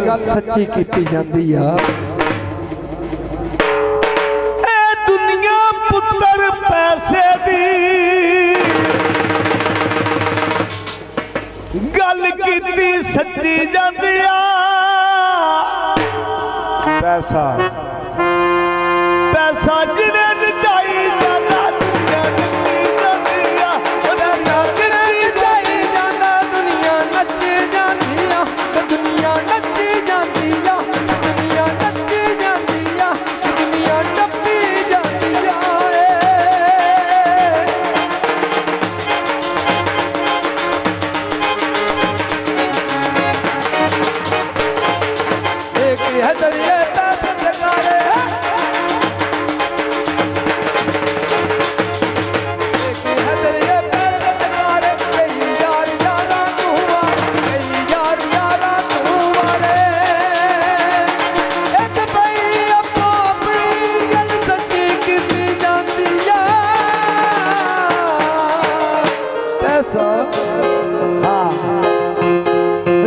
गल सच्ची कीती जांदी आ। ए दुनिया पुत्र पैसे दी गल कीती सच्ची जांदी आ। पैसा पैसा जिन्हें नचाई जाना दुनिया नची जाती आ। पैसा जिन्हें नचाई जाना दुनिया नची जाती आ। दुनिया नची जाती आ। दुनिया नची जाती आ। दुनिया टप्पी जाती आ। एक है दरिया पैसे टकारे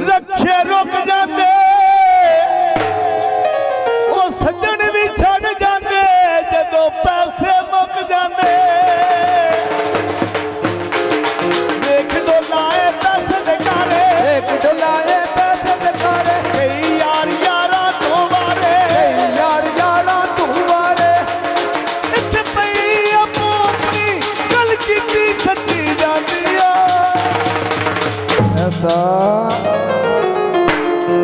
रक्षे रुक जाते वो सज्जन भी छड़ जाते जदों पैसे मुक जाते। देख डोलाए पैसे दिखारे एक डोलाए पैसे दिखारे कई यार यारा तू मारे यार यारा तू मारे। इत्थे पई अपो अपनी गल कीती सच्ची जाती आ।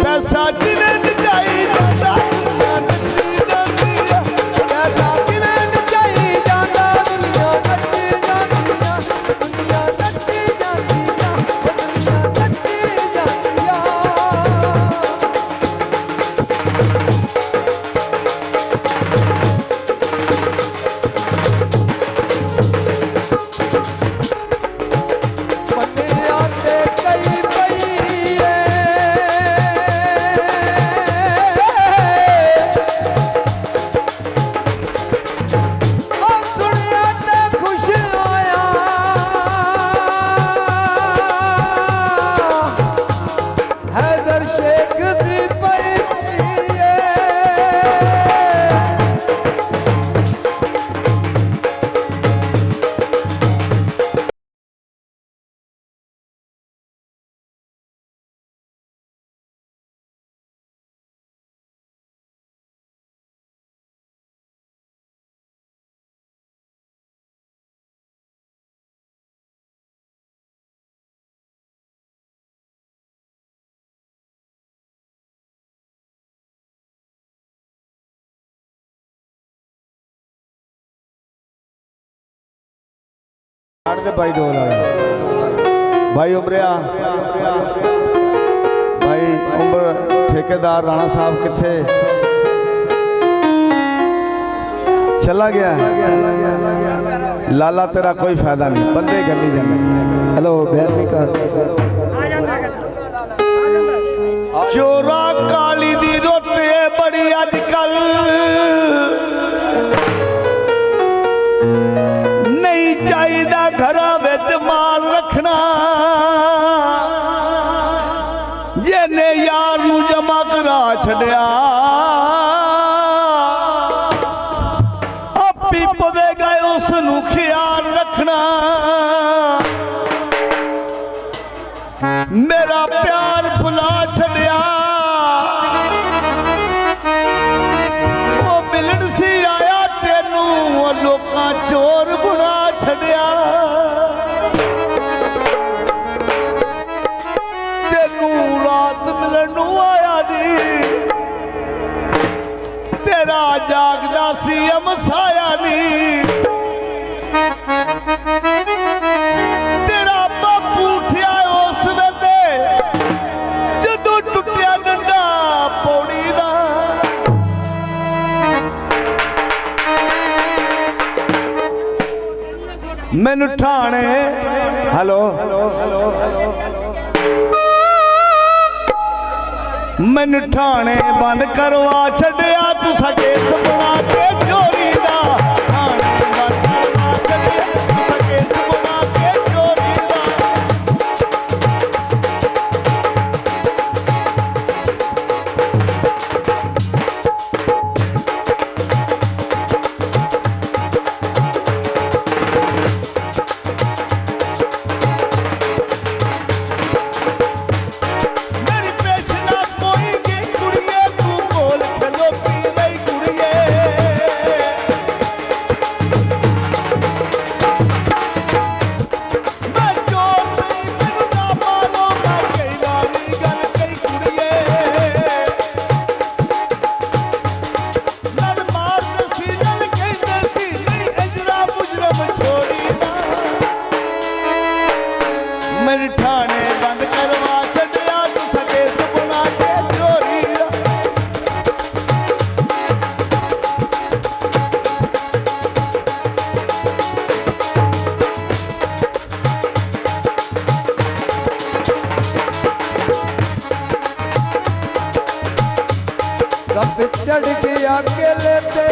पैसा जिन्हें नचाई जाता दुनिया नची जाती आ। पैसा जिन्हें नचाई जाता दुनिया नची जाती आ। दुनिया नची जाती आ। दुनिया नची जाती आ। पन्ने आते कई पईए सुनिया ते खुश आया। हैदर शेख दी पई पईए भाई ढोल भाई उमरिया भाई उमर ठेकेदार राणा साहब किथे चला गया। लाला तेरा कोई फायदा नहीं बंदे गली जाने। हेलो बैरमी कर चोरा काली दी रोते बड़ी अजकल नहीं चाहिदा घरा विच माल रखना। जिन्ने यार नू जमा करा छड़िया आपी पवेगा उसनू ख्याल रखना। मेरा प्यार भुला छड़िया वो मिलन सी आया तेनू वो लोकां चोर बुना छड़िया। तेनू रात मिलन नू आया नी तेरा जागदा सी अमसाया नी। तेरा बापू उठिया उस वेले जदों टुटिया डंडा पौड़ी दा। मैनू ठाणे हेलो मैनू ठाणे बंद करवा छड़िया तुसा केस बना के चोरी दा। ठाणे बंद करवा छड़िया तुसा केस बना के चोरी दा। अकेले ते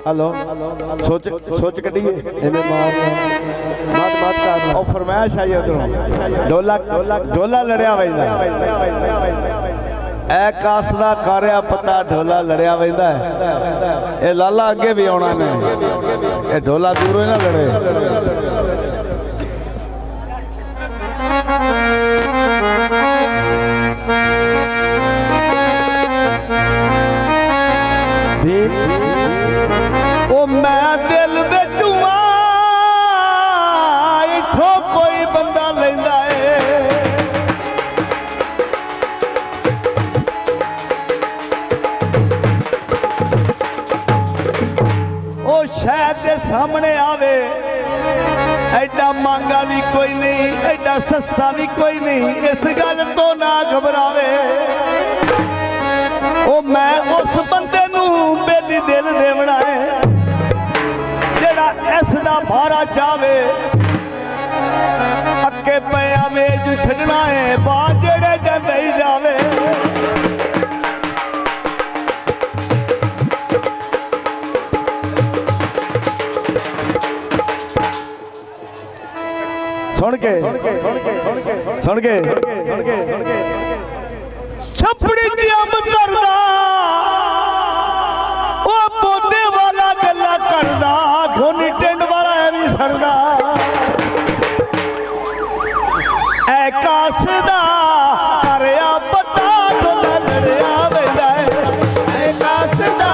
हेलो सोच सोच कटिए इन्हें मार मत मत कर और फरमाइश आई उधरों ढोला ढोला लड़िया वैंदा ऐ कास दा कारिया पता ढोला लड़िया वैंदा है ए लाला अगे भी आना ने ए ढोला दूरों ही ना लड़े ओ मैं दिल विचू इथों कोई बंदा लैंदा है ओ शहर दे सामने आवे एडा मांगा भी कोई नहीं एडा सस्ता भी कोई नहीं इस गल तो ना घबरावे ओ मैं उस बंदे नू बेली दिल देवना है जेड़ा इस दा भारा चावे अक्के पिया मेज छड़ना है बाहर जेड़े जांदे ही जावे सुन के छपड़ी च अंब करदा ओ पोते वाला गल्ला करदा घोनी टिंड वाला है भी सरदा ऐ कास दा करया पता ढोला लड़िया वैंदा है ऐ कास दा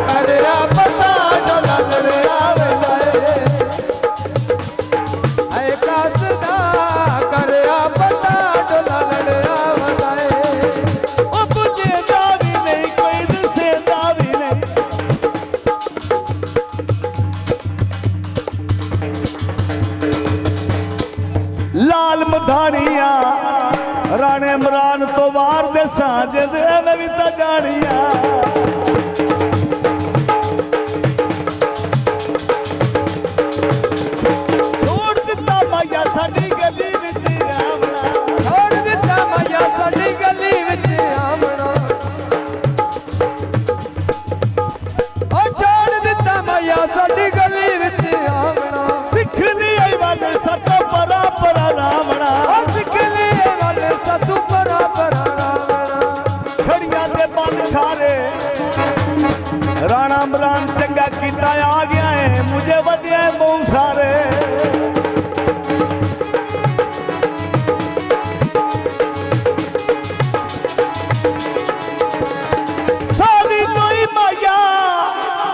करया पता ढोला लड़िया वैंदा है ऐ कास दा करया पता ढोला लड़िया वैंदा है लाल मधानिया राणे इमरान तो वार दे साजिद एवें भी तां जानिया छोड़ दिता माया साडी गली विच आवना छोड़ दिता माया साडी गली विच आवना ओ छोड़ दिता माया साडी गली विच आवना सिख लिया वाले सतो परा परा रावणा सिख लिए वाले सतू परा परा रावणा खड़िया दे बंद खारे राणा इमरान चंगा कीता आ गया है मुझे वधिया बहुत सारे सारी कोई माया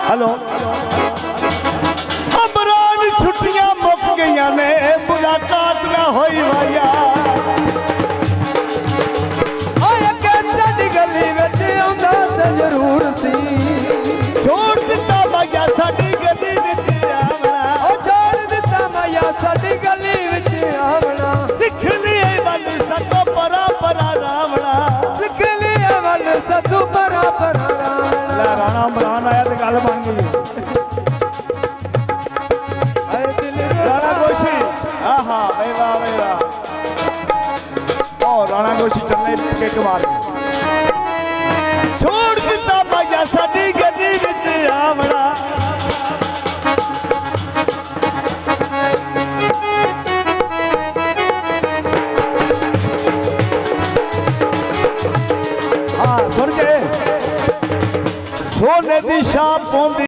हेलो इमरान छुट्टियां मुक गई ने मुलाकात ना होई माया गली विच आउंदा ते जरूर सी छोड़ दिता माया साडी गली विच आवना ओ छोड़ दिता माया साडी गली विच आवना सिख लिए वल सतो परा परा रावणा सिख लिए वल सतू परा परा रावणा राणा इमरान आया ते गल बन गई ऐ दिल राणा गोशी आहा वे वाह ओ राणा गोशी चलने के कमाल छोड़ दिता माया साडी गली विच आवना हाँ सुन के सोने दी शाम पौंदी